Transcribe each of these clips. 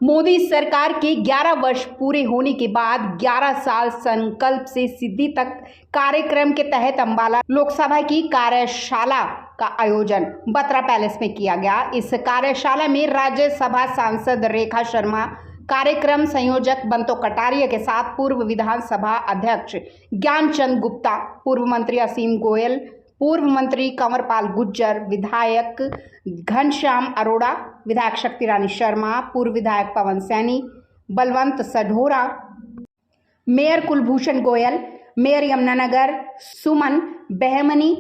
मोदी सरकार के 11 वर्ष पूरे होने के बाद 11 साल संकल्प से सिद्धि तक कार्यक्रम के तहत अंबाला लोकसभा की कार्यशाला का आयोजन बत्रा पैलेस में किया गया। इस कार्यशाला में राज्यसभा सांसद रेखा शर्मा, कार्यक्रम संयोजक बंतो कटारिया के साथ पूर्व विधानसभा अध्यक्ष ज्ञानचंद गुप्ता, पूर्व मंत्री असीम गोयल, पूर्व मंत्री कंवरपाल गुर्जर, विधायक घनश्याम अरोड़ा, विधायक शक्ति रानी शर्मा, पूर्व विधायक पवन सैनी, बलवंत सढोरा, मेयर कुलभूषण गोयल, मेयर यमुनानगर सुमन बेहमनी,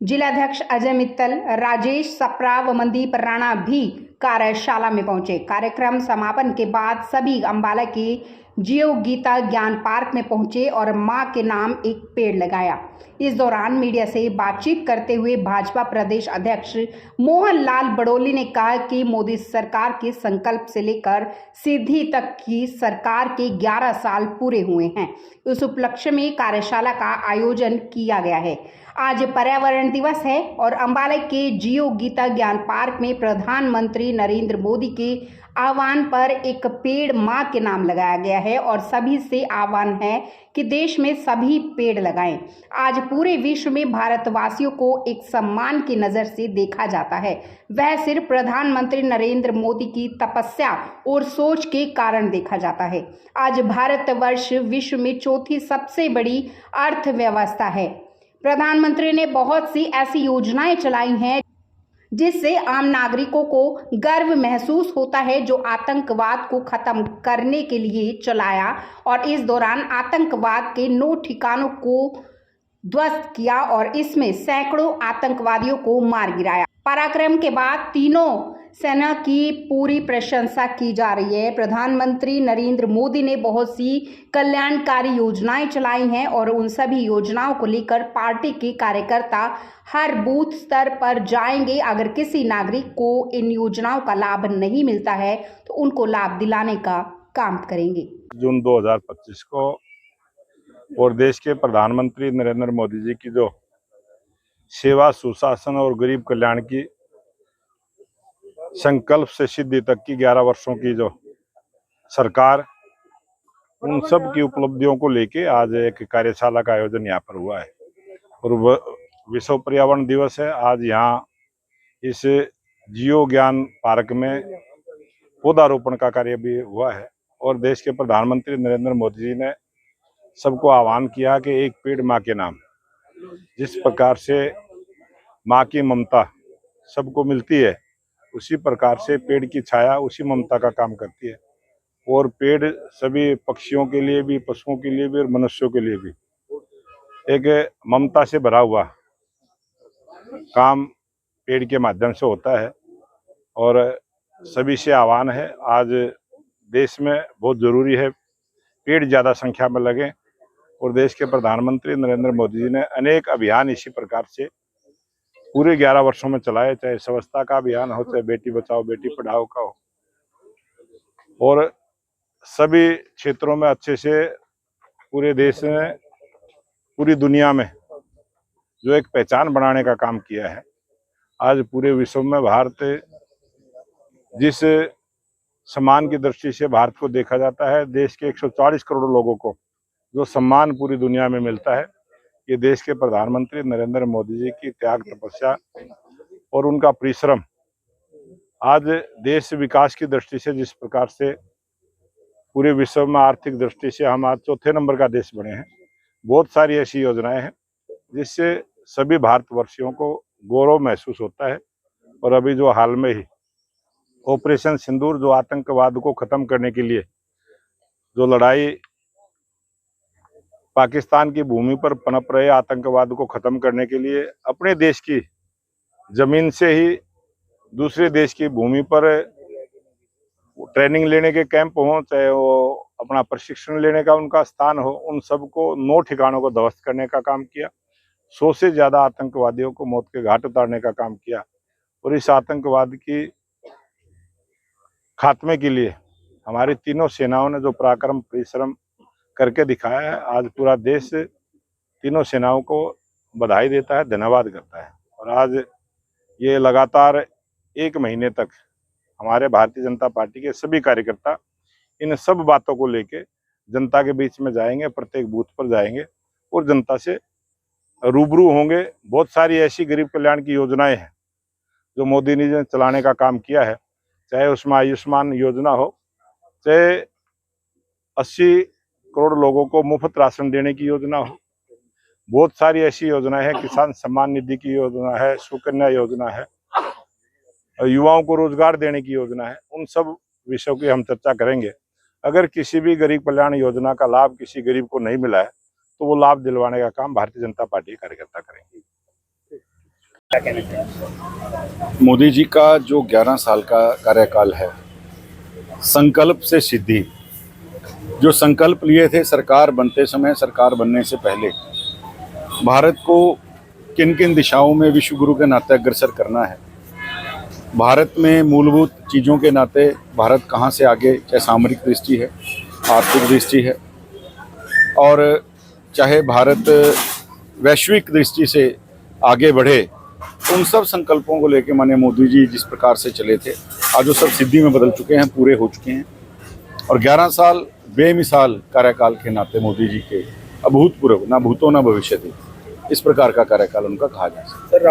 जिलाध्यक्ष अजय मित्तल, राजेश सप्रा व मनदीप राणा भी कार्यशाला में पहुंचे। कार्यक्रम समापन के बाद सभी अंबाला के जियो गीता ज्ञान पार्क में पहुंचे और मां के नाम एक पेड़ लगाया। इस दौरान मीडिया से बातचीत करते हुए भाजपा प्रदेश अध्यक्ष मोहन लाल बड़ोली ने कहा कि मोदी सरकार के संकल्प से लेकर सिद्धि तक की सरकार के 11 साल पूरे हुए हैं। इस उपलक्ष्य में कार्यशाला का आयोजन किया गया है। आज पर्यावरण दिवस है और अंबाला के जियो गीता ज्ञान पार्क में प्रधानमंत्री नरेंद्र मोदी के आह्वान पर एक पेड़ मां के नाम लगाया गया है और सभी से आह्वान है कि देश में सभी पेड़ लगाएं। आज पूरे विश्व में भारतवासियों को एक सम्मान की नजर से देखा जाता है। वह सिर्फ प्रधानमंत्री नरेंद्र मोदी की तपस्या और सोच के कारण देखा जाता है। आज भारतवर्ष विश्व में चौथी सबसे बड़ी अर्थव्यवस्था है। प्रधानमंत्री ने बहुत सी ऐसी योजनाएं चलाई हैं जिससे आम नागरिकों को गर्व महसूस होता है, जो आतंकवाद को खत्म करने के लिए चलाया और इस दौरान आतंकवाद के 9 ठिकानों को ध्वस्त किया और इसमें सैकड़ों आतंकवादियों को मार गिराया। पराक्रम के बाद तीनों सेना की पूरी प्रशंसा की जा रही है। प्रधानमंत्री नरेंद्र मोदी ने बहुत सी कल्याणकारी योजनाएं चलाई हैं और उन सभी योजनाओं को लेकर पार्टी के कार्यकर्ता हर बूथ स्तर पर जाएंगे। अगर किसी नागरिक को इन योजनाओं का लाभ नहीं मिलता है तो उनको लाभ दिलाने का काम करेंगे। जून 2025 को और देश के प्रधानमंत्री नरेंद्र मोदी जी की जो सेवा, सुशासन और गरीब कल्याण की संकल्प से सिद्धि तक की 11 वर्षों की जो सरकार, उन सब की उपलब्धियों को लेके आज एक कार्यशाला का आयोजन यहाँ पर हुआ है और विश्व पर्यावरण दिवस है। आज यहाँ इस जियो ज्ञान पार्क में पौधारोपण का कार्य भी हुआ है और देश के प्रधानमंत्री नरेंद्र मोदी जी ने सबको आह्वान किया कि एक पेड़ माँ के नाम। जिस प्रकार से माँ की ममता सबको मिलती है, उसी प्रकार से पेड़ की छाया उसी ममता का काम करती है और पेड़ सभी पक्षियों के लिए भी, पशुओं के लिए भी और मनुष्यों के लिए भी एक ममता से भरा हुआ काम पेड़ के माध्यम से होता है और सभी से आह्वान है, आज देश में बहुत जरूरी है पेड़ ज़्यादा संख्या में लगे और देश के प्रधानमंत्री नरेंद्र मोदी जी ने अनेक अभियान इसी प्रकार से पूरे 11 वर्षों में चलाए, चाहे स्वच्छता का अभियान हो, चाहे बेटी बचाओ बेटी पढ़ाओ का हो, और सभी क्षेत्रों में अच्छे से पूरे देश में, पूरी दुनिया में जो एक पहचान बनाने का काम किया है। आज पूरे विश्व में भारत जिस सम्मान की दृष्टि से भारत को देखा जाता है, देश के 140 करोड़ लोगों को जो सम्मान पूरी दुनिया में मिलता है, ये देश के प्रधानमंत्री नरेंद्र मोदी जी की त्याग, तपस्या और उनका परिश्रम। आज देश विकास की दृष्टि से जिस प्रकार से पूरे विश्व में आर्थिक दृष्टि से हम आज चौथे नंबर का देश बने हैं, बहुत सारी ऐसी योजनाएं हैं जिससे सभी भारतवर्षियों को गौरव महसूस होता है। और अभी जो हाल में ही ऑपरेशन सिंदूर, जो आतंकवाद को खत्म करने के लिए जो लड़ाई पाकिस्तान की भूमि पर पनप रहे आतंकवाद को खत्म करने के लिए अपने देश की जमीन से ही दूसरे देश की भूमि पर ट्रेनिंग लेने के कैंप हो, चाहे वो अपना प्रशिक्षण लेने का उनका स्थान हो, उन सबको 9 ठिकानों को ध्वस्त करने का काम किया। 100 से ज्यादा आतंकवादियों को मौत के घाट उतारने का काम किया और इस आतंकवाद की खात्मे के लिए हमारी तीनों सेनाओं ने जो पराक्रम परिश्रम करके दिखाया है, आज पूरा देश तीनों सेनाओं को बधाई देता है, धन्यवाद करता है। और आज ये लगातार 1 महीने तक हमारे भारतीय जनता पार्टी के सभी कार्यकर्ता इन सब बातों को लेके जनता के बीच में जाएंगे, प्रत्येक बूथ पर जाएंगे और जनता से रूबरू होंगे। बहुत सारी ऐसी गरीब कल्याण की योजनाएं हैं जो मोदी ने चलाने का काम किया है, चाहे उसमें आयुष्मान योजना हो, चाहे 80 करोड़ लोगों को मुफ्त राशन देने की योजना हो। बहुत सारी ऐसी योजनाएं हैं, किसान सम्मान निधि की योजना है, सुकन्या योजना है, युवाओं को रोजगार देने की योजना है। उन सब विषयों की हम चर्चा करेंगे। अगर किसी भी गरीब कल्याण योजना का लाभ किसी गरीब को नहीं मिला है तो वो लाभ दिलवाने का काम भारतीय जनता पार्टी के कार्यकर्ता करेंगे। मोदी जी का जो 11 साल का कार्यकाल है, संकल्प से सिद्धि, जो संकल्प लिए थे सरकार बनते समय, सरकार बनने से पहले, भारत को किन किन दिशाओं में विश्व गुरु के नाते अग्रसर करना है, भारत में मूलभूत चीज़ों के नाते भारत कहाँ से आगे, चाहे सामरिक दृष्टि है, आर्थिक दृष्टि है, और चाहे भारत वैश्विक दृष्टि से आगे बढ़े, उन सब संकल्पों को लेके माननीय मोदी जी जिस प्रकार से चले थे, आज वो सब सिद्धि में बदल चुके हैं, पूरे हो चुके हैं। और 11 साल बेमिसाल कार्यकाल के नाते मोदी जी के अभूतपूर्व, ना भूतो ना भविष्यति, इस प्रकार का कार्यकाल उनका कहा जा सकता है।